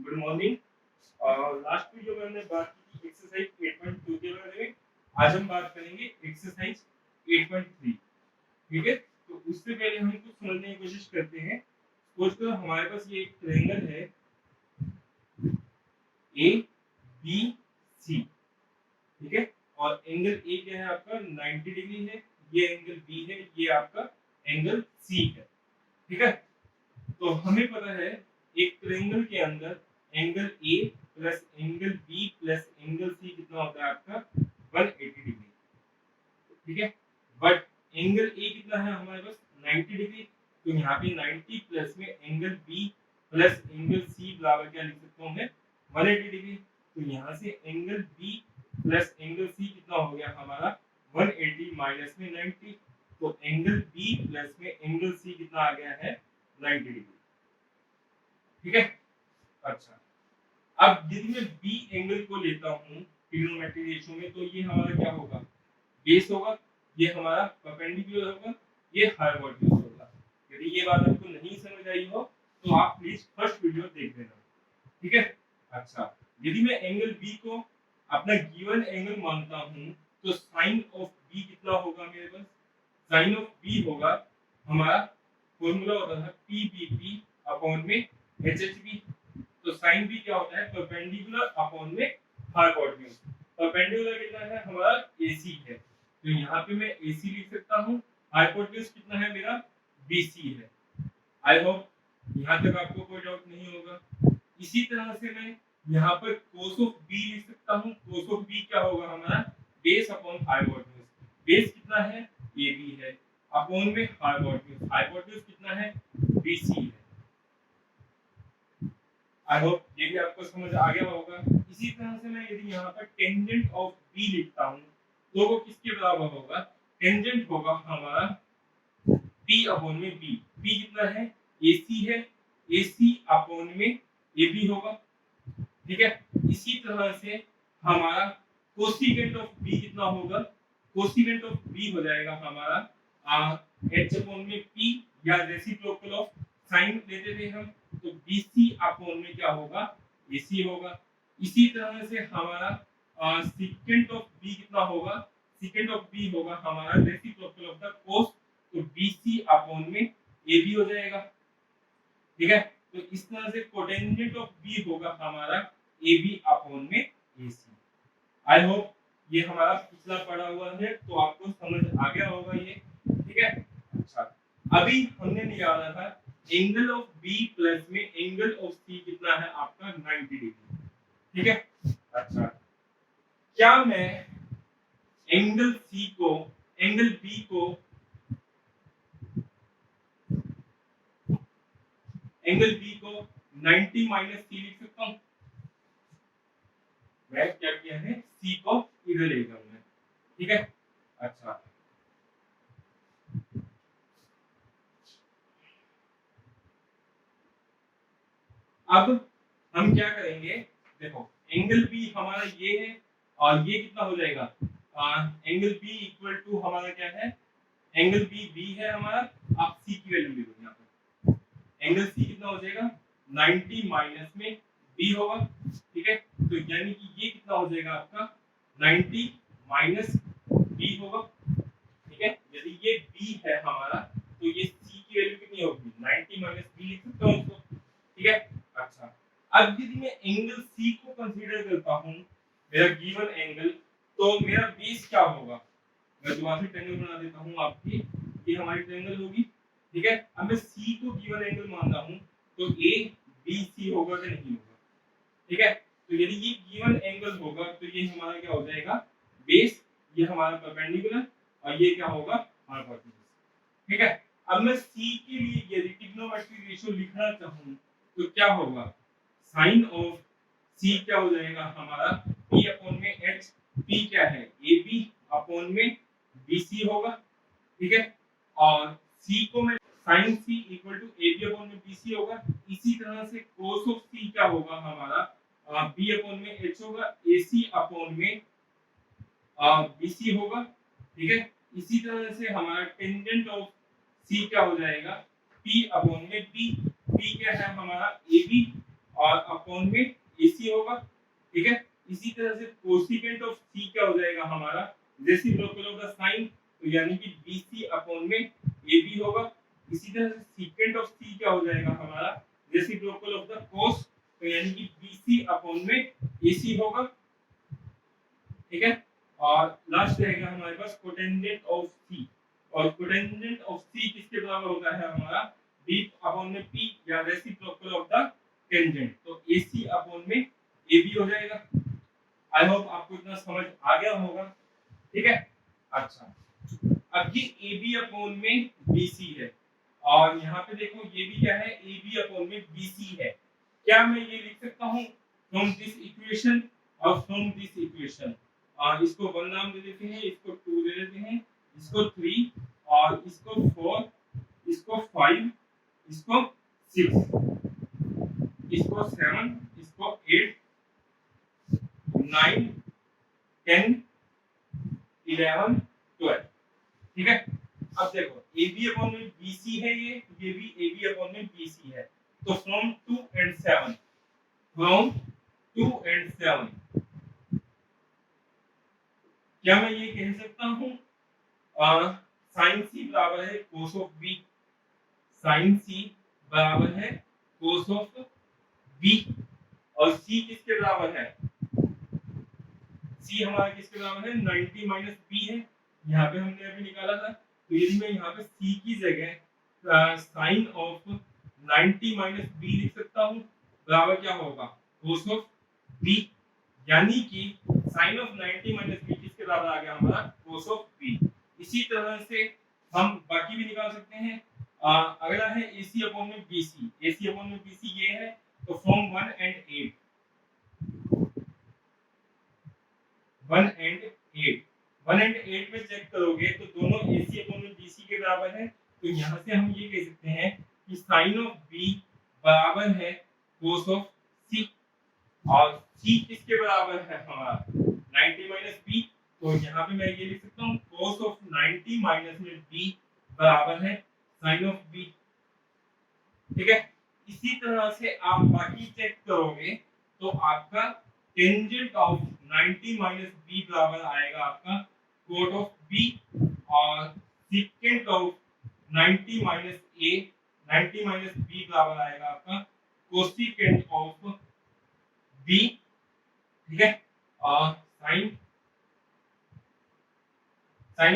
Good morning. Last video में हमने बात की थी एक्सरसाइज 8.2 के बारे में। आज हम बात करेंगे एक्सरसाइज 8.3। ठीक है, तो उससे पहले हम कुछ समझने की कोशिश करते हैं। सपोज करो हमारे पास ये एक ट्रायंगल है ए बी सी, ठीक है, और एंगल ए क्या है आपका 90 डिग्री है, ये एंगल बी है, ये आपका एंगल सी है। ठीक है, तो हमें पता है एक ट्रायंगल के अंदर angle A plus angle B plus angle C कितना होता है आपका 180 डिग्री। ठीक है, बट एंगल ए कितना है हमारे पास 90 डिग्री, तो यहाँ पे 90 प्लस में angle B plus angle C बराबर क्या लिख सकता हूँ मैं 180 डिग्री। तो यहाँ से angle B plus angle C कितना हो गया हमारा 180 माइनस में 90, तो एंगल बी प्लस में एंगल सी कितना आ गया है 90 डिग्री। ठीक है, अच्छा, अब यदि मैं बी एंगल को लेता हूँ ट्रिग्नोमेट्रिक रेशियो में, तो ये हमारा क्या होगा बेस होगा, ये हमारा परपेंडिकुलर होगा, ये हाइपोटेन्यूज होगा। यदि ये बात आपको नहीं समझ आई हो तो आप प्लीज फर्स्ट वीडियो देख लेना। ठीक है, अच्छा, यदि मैं एंगल बी को अपना गिवन एंगल मानता हूँ तो साइन ऑफ बी कितना होगा मेरे पास, साइन ऑफ बी होगा हमारा फॉर्मूला होता था पी बी पी अपॉन में एच एच बी। तो साइन बी क्या होता है परपेंडिकुलर अपॉन में हाइपोटेन्यूज। परपेंडिकुलर कितना है हमारा एसी है, तो यहाँ पे मैं एसी लिख सकता हूँ, हाइपोटेन्यूज कितना है मेरा बीसी है। आई होप यहाँ तक आपको कोई डाउट नहीं होगा। इसी तरह से मैं यहाँ पर cos ऑफ b लिख सकता हूँ। cos ऑफ b क्या होगा हमारा बेस अपॉन हाइपोटेन्यूज। बेस कितना है ab है, अपॉन में हाइपोटेन्यूज, हाइपोटेन्यूज कितना है bc है। आई होप ये भी आपको समझ आ गया होगा। इसी तरह से मैं यदि यहाँ पर टेंजेंट ऑफ b लिखता हूँ तो वो किसके बराबर होगा, टेंजेंट होगा हमारा p अपॉन में b। b कितना है ac है, ac अपॉन में ab होगा। ठीक है, इसी तरह से हमारा कोसिकेंट ऑफ b कितना होगा, कोसिकेंट ऑफ b हो जाएगा हमारा h अपॉन में p, या रेसिप्रोकल ऑफ साइन लेते थे हम, तो bc अपॉन में क्या होगा ac होगा। इसी तरह से हमारा सेकेंट ऑफ b कितना होगा, सेकेंट ऑफ b होगा हमारा रेसिप्रोकल ऑफ द cos, तो bc अपॉन में ab हो जाएगा। ठीक है, तो इस तरह से कोटेंजेंट ऑफ b होगा हमारा ab अपॉन में ac। आई होप ये हमारा पिछला पढ़ा हुआ है तो आपको समझ आ गया होगा ये। ठीक है, अच्छा, अभी हमने निकाला था एंगल ऑफ b प्लस में एंगल ऑफ c कितना है आपका 90 डिग्री। ठीक है, अच्छा, क्या मैं एंगल c को एंगल b को एंगल b को 90 माइनस c लिख सकता हूँ। मैं क्या किया है c को इधर ले जाऊंगा। ठीक है, अच्छा, अब हम क्या करेंगे, देखो एंगल बी हमारा ये है और ये कितना हो जाएगा एंगल बी इक्वल टू हमारा क्या है, एंगल बी बी है हमारा, आप सी की वैल्यू देखो यहाँ पे, एंगल सी कितना हो जाएगा 90 माइनस में बी होगा। ठीक है, तो यानी कि ये कितना हो जाएगा आपका 90 माइनस बी होगा। ठीक है, यदि ये बी है हमारा तो ये सी की वैल्यू कितनी होगी 90 माइनस बी लिख सकता हूँ इसको। ठीक है, अच्छा, अब यदि मैं एंगल सी को कंसीडर करता हूँ मेरा गिवन एंगल, तो मेरा बेस क्या होगा, मैं दोबारा से ट्रायंगल बना देता हूँ आपकी, ये हमारी ट्रायंगल होगी। ठीक है, अब मैं सी को गिवन एंगल मानता हूँ तो ए बी सी होगा कि नहीं होगा। ठीक है, तो यदि ये गिवन एंगल होगा तो ये हमारा क्या हो जाएगा बेस, ये हमारा परपेंडिकुलर, और ये क्या होगा हाइपोटेन्यूज। ठीक है, अब मैं c के लिए यदि ट्रिग्नोमेट्रिक रेशियो लिखना चाहूँ तो क्या होगा, साइन ऑफ c क्या हो जाएगा हमारा p अपॉन में h, p क्या है ab अपॉन में bc होगा। ठीक है, और c को मैं sin c equal to ab upon में bc होगा। इसी तरह से cos ऑफ c क्या होगा हमारा b अपॉन में h होगा, ac अपॉन में bc होगा। ठीक है, इसी तरह से हमारा टेंजेंट ऑफ c क्या हो जाएगा p अपॉन में p, p क्या है हमारा ab और अपॉन में AC होगा, ठीक है। इसी तरह से कोसिकेंट ऑफ C क्या हो जाएगा हमारा, रेसिप्रोकल ऑफ द साइन, तो यानी कि BC अपॉन में AB होगा। इसी तरह से सीकेंट ऑफ C क्या हो जाएगा हमारा, रेसिप्रोकल ऑफ द कोस, तो यानी कि BC अपॉन में AC होगा, ठीक है। और लास्ट रहेगा हमारे पास कोटेंजेंट ऑफ C, और कोटेंजेंट ऑफ C किसके बराबर होता है हमारा, B अपॉन में P या रेसिप्रोकल ऑफ द टेंजेंट, तो AC अपॉन में AB हो जाएगा। आई होप आपको इतना समझ आ गया होगा, ठीक है। अच्छा, अब ये AB अपॉन में BC है, और यहाँ पे देखो ये भी क्या है, AB अपॉन में BC है। क्या मैं ये लिख सकता हूँ फ्रॉम दिस इक्वेशन और फ्रॉम दिस इक्वेशन, और इसको 1 नाम दे देते हैं, इसको 2 दे देते हैं, इसको 3 और इसको 4, इसको 5, इसको 6, इसको 7, इसको 8, 9, 10, 11, 12, ठीक है। अब देखो AB अपॉन में BC है, ये भी AB अपॉन में BC है, तो फ्रॉम 2 and 7, फ्रॉम 2 and 7 क्या मैं ये कह सकता हूँ साइन C बराबर है cos of B, sine C बराबर है cos ऑफ B, और C किसके बराबर है, C हमारा किसके बराबर है, 90 माइनस B है, यहाँ पे हमने अभी निकाला था। तो यदि मैं यहाँ पे C की जगह साइन ऑफ 90 माइनस B लिख सकता हूँ, बराबर क्या होगा, cos ऑफ B, यानी कि साइन ऑफ 90 माइनस B किसके बराबर आ गया हमारा, cos ऑफ B। इसी तरह से हम बाकी भी निकाल सकते हैं। अगला है AC अपॉन में BC, AC अपॉन में BC ये है, तो फ्रॉम 1 and 8, 1 and 8 में चेक करोगे तो दोनों AC अपॉन में BC के बराबर है, तो यहाँ से हम ये कह सकते हैं कि साइन ऑफ B बराबर है cos ऑफ C, और C किसके बराबर है हमारा, 90 माइनस B, तो यहाँ पे मैं ये लिख सकता हूँ cos ऑफ 90 माइनस में B बराबर है साइन ऑफ B, ठीक है। इसी तरह से आप बाकी चेक करोगे तो आपका टेंजेंट ऑफ 90 माइनस B बराबर आएगा आपका कोट ऑफ B, और secant of 90 minus A, 90 minus B बराबर आएगा आपका कोसिकेंट ऑफ B, ठीक है। और साइन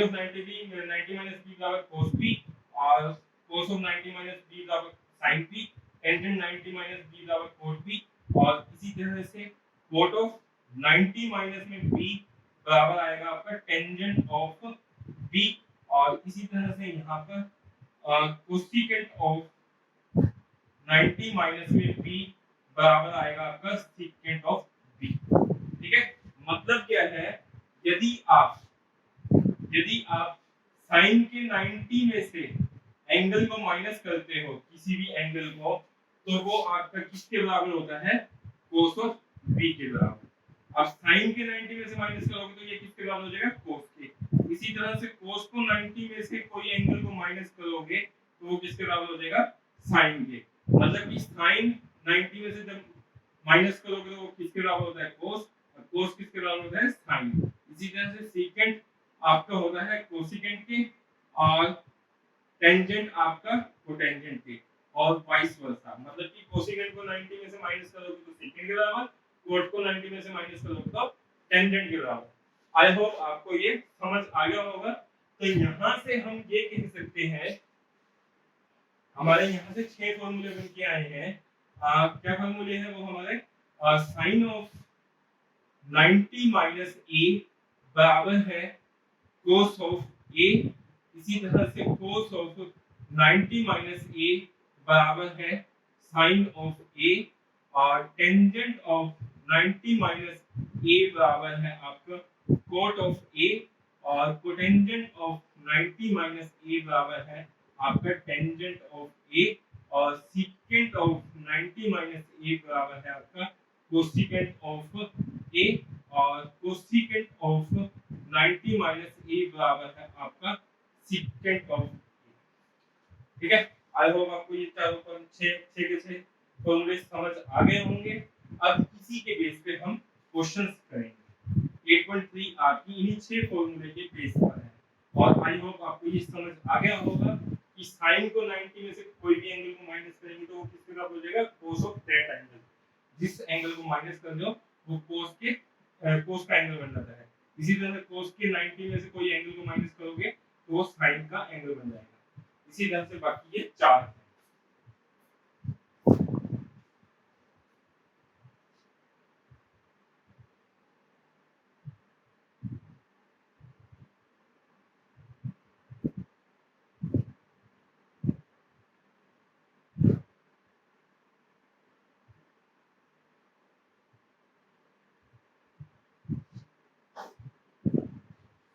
ऑफ 90 माइनस B बराबर cos B, और cos ऑफ 90 माइनस B बराबर sin B, tangent 90 minus B बराबर cot B, और इसी तरह से कोट ऑफ 90 माइनस में B बराबर आएगा आपका टेंजेंट ऑफ B, और इसी तरह से यहाँ पर कोसिकेंट ऑफ 90 माइनस में B बराबर आएगा आपका सीकेंट ऑफ B, ठीक है। मतलब क्या है, यदि आप साइन के 90 में से एंगल को माइनस करते हो, किसी भी एंगल को, तो वो आपका किसके बराबर होता है, cos ऑफ B के बराबर। अब साइन के 90 में से माइनस करोगे तो ये किसके बराबर हो जाएगा, cos के। इसी तरह से cos को 90 में से कोई एंगल को माइनस करोगे तो वो किसके बराबर हो जाएगा, साइन के। मतलब कि साइन 90 में से जब माइनस करोगे तो वो किसके बराबर होता है, cos, और cos किसके बराबर होता है, साइन। इसी तरह से सेकंड आपका होता है कोसिकेंट के, और टेंजेंट आपका कोटेंजेंट के, और वाइस वर्सा। मतलब कि कोसिकेंट को 90 में से माइनस करोगे तो सेकंड के बराबर, कोट को 90 में से माइनस करोगे तो टेंजेंट के बराबर। आई होप आपको ये समझ आ गया होगा। तो यहाँ से हम ये कह सकते हैं, हमारे यहाँ से 6 फॉर्मूले बन के आए हैं। क्या फॉर्मूले हैं वो हमारे, साइन ऑफ 90 माइनस A बराबर है cos ऑफ A, इसी तरह से cos ऑफ 90 माइनस A बराबर है sin ऑफ A, और टेंजेंट ऑफ 90 माइनस A बराबर है आपका cot ऑफ A, और कोटेंजेंट ऑफ 90 माइनस A बराबर है आपका टेंजेंट ऑफ A, और सीकेंट ऑफ 90 माइनस A बराबर है आपका कोसिकेंट ऑफ A, और कोसिकेंट ऑफ 90 माइनस A बराबर है आपका सीकेंट ऑफ A, ठीक है। आई होप आपको ये चारों पर 6 के 6 फॉर्मूले समझ आ गए होंगे। अब इसी के बेस पे हम क्वेश्चंस करेंगे। 8.3 आपकी इन्हीं 6 फॉर्मूले के बेस पर है और आई होप आपको ये समझ आ गया होगा कि साइन को 90 में से कोई भी एंगल को माइनस करेंगे तो वो किसके बराबर हो जाएगा, cos ऑफ दैट एंगल। जिस एंगल को माइनस कर दो वो cos का एंगल बन जाता है। इसी तरह से cos के 90 में से कोई एंगल को माइनस करोगे तो वो साइन का एंगल बन जाएगा। इसी तरह से बाकी ये 4 है।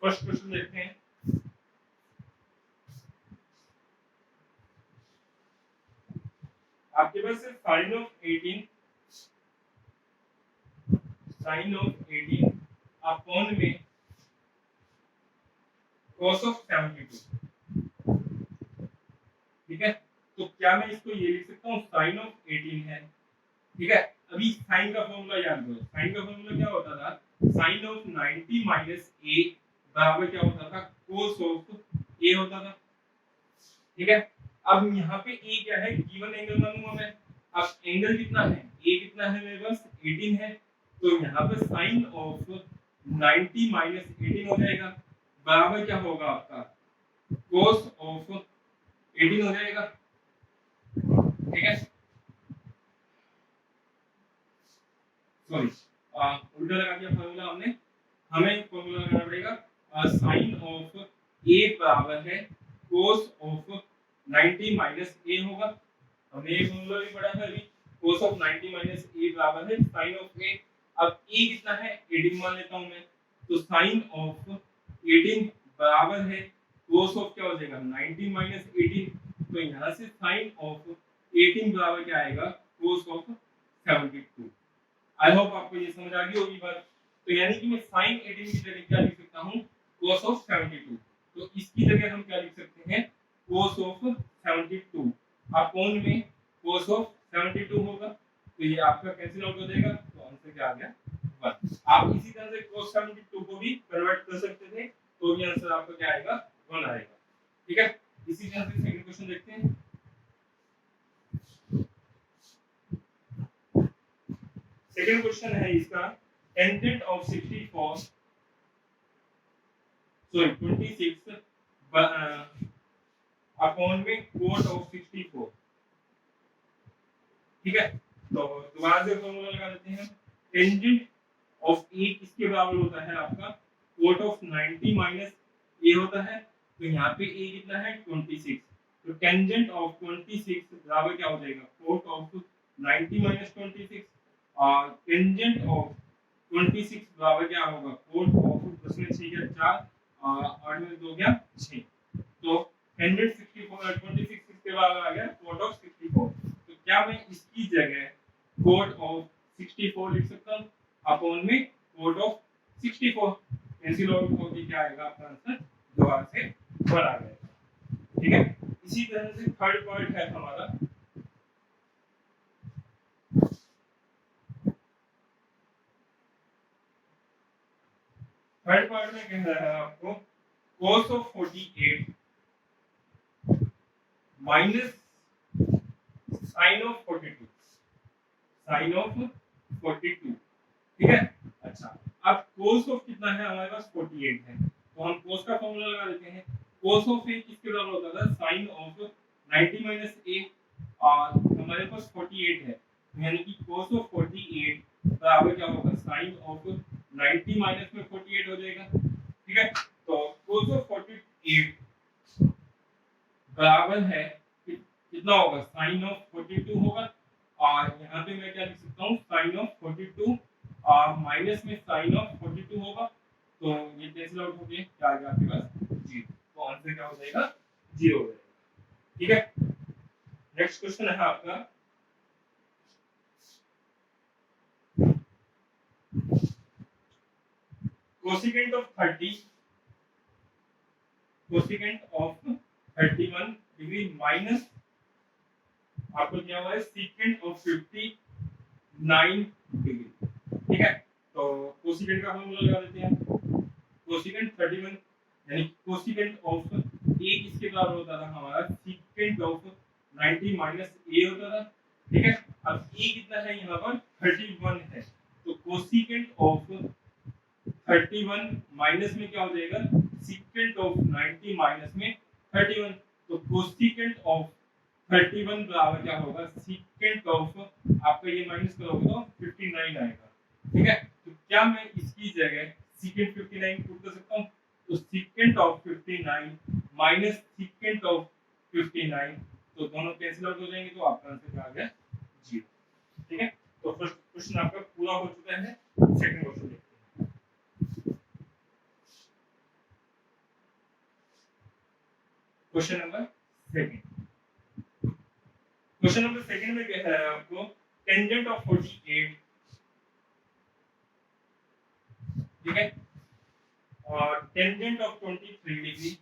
फर्स्ट क्वेश्चन देखते हैं। आपके पास है sin ऑफ 18 अपॉन में cos ऑफ 72। ठीक है, तो क्या मैं इसको ये लिख सकता हूँ sin ऑफ 18 है। ठीक है, अभी साइन का फॉर्मूला याद करो। साइन का फॉर्मूला क्या होता था, sin ऑफ 90 माइनस a बराबर क्या होता था, cos ऑफ a होता था। ठीक है, अब यहाँ पे a क्या है, गिवन एंगल मानूंगा मैं। अब एंगल कितना है, a कितना है मेरे पास 18 है, तो यहाँ पे sin ऑफ 90 माइनस 18 हो जाएगा, बराबर क्या होगा आपका cos ऑफ 18 हो जाएगा। ठीक है, सॉरी उल्टा लगा दिया फॉर्मूला हमने। हमें फॉर्मूला लगाना पड़ेगा sin ऑफ a बराबर है cos ऑफ 90 माइनस a होगा। हमने ये फॉर्मूला भी पढ़ा है अभी। cos ऑफ 90 माइनस a बराबर है sin ऑफ a। अब a कितना है 18 मान लेता हूं मैं, तो sin ऑफ 18 बराबर है cos ऑफ क्या हो जाएगा 90 माइनस 18। तो यहां से sin ऑफ 18 बराबर क्या आएगा cos ऑफ 72। आई होप आपको ये समझ आ गई होगी बात। तो यानी कि मैं sin 18 की जगह क्या लिख सकता हूं cos ऑफ 72। तो इसकी जगह हम क्या लिख सकते हैं cos ऑफ 72 अपॉन में cos ऑफ 72 होगा। तो ये आपका कैंसिल आउट हो जाएगा, तो आंसर क्या आ गया 1। आप इसी तरह से cos 72 को भी कन्वर्ट कर सकते थे, तो भी आंसर आपका क्या आएगा 1 आएगा। ठीक है, इसी तरह से सेकंड क्वेश्चन देखते हैं। सेकंड क्वेश्चन है इसका टेंजेंट ऑफ 64 सॉरी 26 अपॉन में कोट ऑफ 64। ठीक है, तो दोबारा से फॉर्मूला लगा देते हैं। टेंजेंट ऑफ ए किसके बराबर होता है आपका कोट ऑफ 90 माइनस ए होता है। तो यहाँ पे ए कितना है 26, तो टेंजेंट ऑफ 26 बराबर क्या हो जाएगा कोट ऑफ 90 माइनस 26 और टेंजेंट ऑफ 26 बराबर क्या होगा कोट ऑफ 10 में 6 या 4 और 8 में 2 गया 6। तो टेंजेंट 64 26 किसके बराबर आ गया कोट ऑफ 64। तो क्या मैं इसकी जगह कोट ऑफ 64 लिख सकता हूँ अपॉन में कोट ऑफ 64। कैंसिल आउट होके क्या आएगा आपका आंसर दोबारा से 1 आ जाएगा। ठीक है, इसी तरह से थर्ड पार्ट है हमारा। थर्ड पार्ट में कह रहा है आपको cos of 48 minus sin of 42, sin of 42। ठीक है, अच्छा अब cos ऑफ कितना है हमारे पास 48 है, तो हम cos का फॉर्मूला लगा देते हैं। cos ऑफ a किसके बराबर होता था sin ऑफ 90 माइनस a और हमारे पास 48 है, यानी कि cos ऑफ 48 बराबर क्या होगा sin ऑफ 90 माइनस में 48 हो जाएगा। ठीक है, तो cos ऑफ 48 बराबर है कितना होगा sin ऑफ 42 होगा और यहाँ पे मैं क्या लिख सकता हूँ sin ऑफ 42 और माइनस में sin ऑफ 42 होगा, तो ये कैंसिल आउट हो गया, क्या आ गया आपके पास 0। तो आंसर क्या हो जाएगा 0 हो जाएगा। ठीक है, नेक्स्ट क्वेश्चन है आपका cosecant of 30 cosecant of 31 degree minus आपको दिया हुआ है सीकेंट ऑफ 59 डिग्री, ठीक है। तो कोसिकेंट का फॉर्मूला लगा देते हैं। कोसिकेंट 31 यानी कोसिकेंट ऑफ ए किसके बराबर होता था हमारा, सीकेंट ऑफ 90 माइनस ए होता था, ठीक है। अब ए कितना है यहाँ पर 31 है, तो कोसिकेंट ऑफ 31 माइनस में क्या हो जाएगा, सीकेंट ऑफ 90 माइनस में 31, तो कोसिकेंट ऑफ 31 बराबर क्या होगा, सीकेंट ऑफ आपका ये माइनस करोगे तो 59 आएगा, ठीक है। तो क्या मैं इसकी जगह सीकेंट 59 पुट कर सकता हूँ, तो secant of 59 minus secant of 59, तो दोनों कैंसिल आउट हो जाएंगे, तो आपका आंसर क्या आ गया 0, ठीक है। तो फर्स्ट क्वेश्चन आपका पूरा हो चुका है। सेकंड क्वेश्चन देखते हैं। Question number second. Question number second में क्या है आपको, टेंजेंट ऑफ 48, ठीक है, और tangent of 23 degree,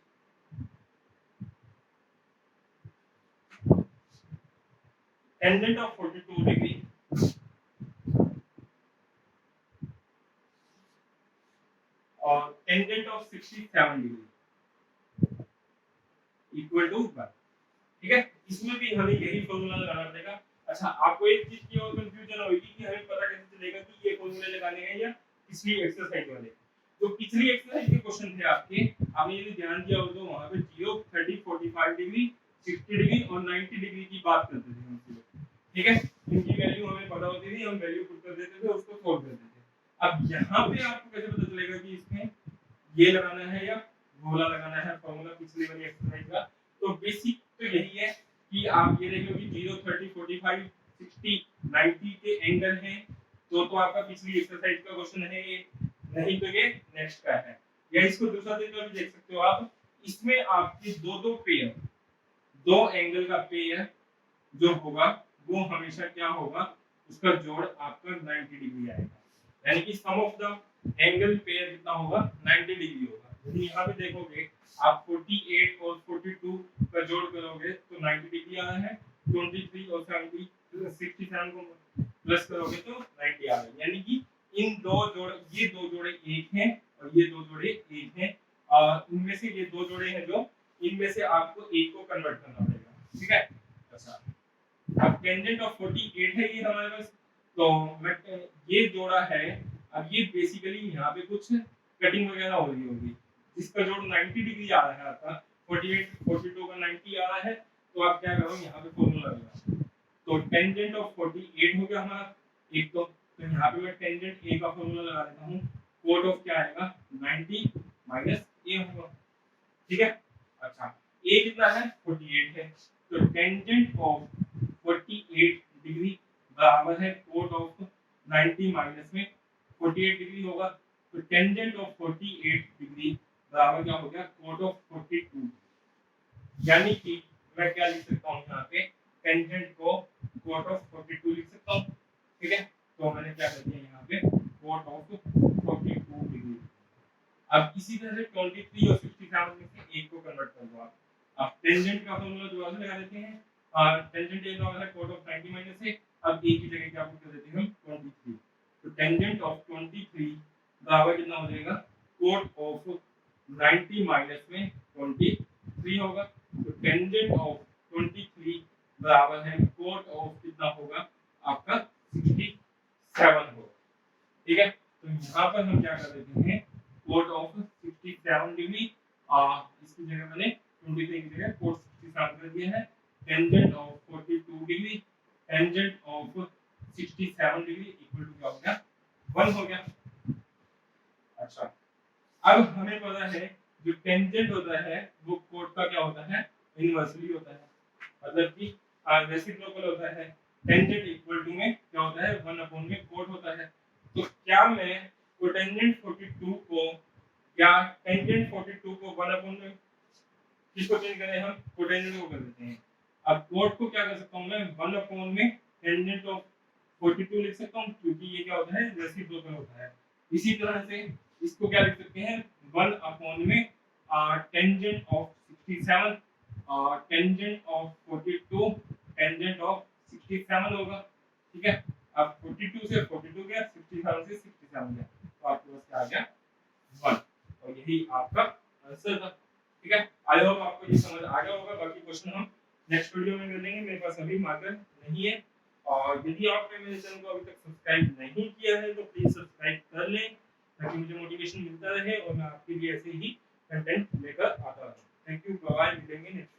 tangent of 42 degree, और tangent of 67 degree equal to 1, ठीक है। इसमें भी हमें यही फॉर्मूला लगाना पड़ेगा। अच्छा, आपको एक चीज की और कंफ्यूजन होगी कि हमें पता कैसे चलेगा कि ये फॉर्मूले लगाने हैं या पिछली एक्सरसाइज वाले। तो पिछली एक्सरसाइज के क्वेश्चन थे आपके, आपने यदि ध्यान दिया हो तो वहां पे 0, 30, 45 डिग्री, 60 डिग्री और 90 डिग्री की बात करते थे हम सिर्फ, ठीक है। इनकी वैल्यू हमें पता होती थी, हम वैल्यू पुट कर देते थे, उसको सोल्व कर देते थे। अब यहाँ पे आपको कैसे पता चलेगा कि इसमें ये लगाना है या वो वाला लगाना है फॉर्मूला पिछली वाली एक्सरसाइज का। तो बेसिक तो यही है कि आप ये देख लो कि 0, 30, 45, 60, 90 के एंगल हैं, तो आपका पिछली एक्सरसाइज का क्वेश्चन है ये, नहीं तो ये नेक्स्ट का है। या इसको दूसरा तरीका भी देख सकते हो आप, इसमें आपके दो पेयर, दो एंगल का पेयर जो होगा वो हमेशा क्या होगा, उसका जोड़ आपका 90 डिग्री आएगा, यानी कि सम ऑफ द एंगल पेयर कितना होगा, 90 डिग्री होगा। यदि यहाँ पे देखोगे आप 48 और 42 का जोड़ करोगे तो 90 डिग्री आ रहा है, 23 और 70 67 को प्लस करोगे तो 90 आ रहा है, यानी कि इन दो जोड़, ये दो जोड़े एक हैं और ये दो जोड़े एक हैं, और इनमें से ये दो जोड़े हैं जो, इनमें से आपको एक को कन्वर्ट करना पड़ेगा, ठीक है। अच्छा, अब टेंजेंट ऑफ 48 है ये हमारे पास, तो मैं ये जोड़ा है। अब ये बेसिकली यहाँ पे कुछ कटिंग वगैरह हो रही होगी, इसका जोड़ 90 डिग्री आ रहा है आपका, 48 42 का 90 आ रहा है, तो आप क्या करो यहाँ पे फॉर्मूला लगाओ। तो टेंजेंट ऑफ 48 हो गया हमारा एक, तो यहाँ पे मैं टेंजेंट ए का फॉर्मूला लगा देता हूँ, कोट ऑफ क्या आएगा 90 माइनस ए होगा, ठीक है। अच्छा, ए कितना है 48 है, तो टेंजेंट ऑफ 48 डिग्री बराबर है कोट ऑफ 90 माइनस में 48 डिग्री होगा, तो टेंजेंट ऑफ 48 डिग्री बराबर क्या हो गया, कोट ऑफ 42, यानी कि मैं क्या लिख सकता हूँ यहाँ पे, टेंजेंट को कोट ऑफ 42 लिख सकता हूँ, ठीक है। तो मैंने क्या कर दिया यहाँ पे कोट ऑफ 42 डिग्री। अब इसी तरह से 23 और 67 में से एक को कन्वर्ट कर दो आप। अब टेंजेंट का फॉर्मूला दोबारा से लगा देते हैं, टेंजेंट ए बराबर है कोट ऑफ 90 माइनस ए, अब ए की जगह क्या पुट कर देते हैं हम 23, तो टेंजेंट ऑफ 23 बराबर कितना हो जाएगा, कोट ऑफ 90 माइनस में 23 होगा, तो टेंजेंट ऑफ 23 बराबर है कोट ऑफ कितना होगा आपका 67 होगा, ठीक है। तो यहाँ पर हम क्या कर देते हैं, कोट ऑफ 67 डिग्री, इसकी जगह मैंने 23 की जगह कोट 67 कर दिया है, tangent of 42 degree, tangent of 67 degree equal to क्या हो गया 1 हो गया। अच्छा, अब हमें पता है जो टेंजेंट होता है वो कोट का क्या होता है, इनवर्सली होता है, मतलब कि रेसिप्रोकल होता है। टेंजेंट इक्वल टू में क्या होता है 1 अपॉन में कोट होता है, तो क्या मैं कोटेंजेंट 42 को, या टेंजेंट 42 को 1 अपॉन में किसको चेंज करें, हम कोटेंजेंट को कर देते हैं। अब कोट को क्या कर सकता हूं मैं 1 अपॉन में टेंजेंट ऑफ 42 लिख सकता हूं, क्योंकि ये क्या होता है रेसिप्रोकल होता है। इसी तरह से इसको क्या लिख सकते हैं 1 अपॉन में tangent of 67, tangent of 42, tangent of 67 होगा, ठीक है। अब 42 से 42 गया, 67 से 67 गया, तो आपके पास क्या आ गया 1, और यही आपका आंसर था, ठीक है। आई होप आपको ये समझ आ गया होगा। बाकी क्वेश्चन हम नेक्स्ट वीडियो में कर लेंगे, मेरे पास अभी मार्कर नहीं है। और यदि आपने मेरे चैनल को अभी तक सब्सक्राइब नहीं किया है तो प्लीज सब्सक्राइब कर लें, ताकि मुझे मोटिवेशन मिलता रहे और मैं आपके लिए ऐसे ही कंटेंट लेकर आता रहूं। थैंक यू, बाय बाय, मिलेंगे नेक्स्ट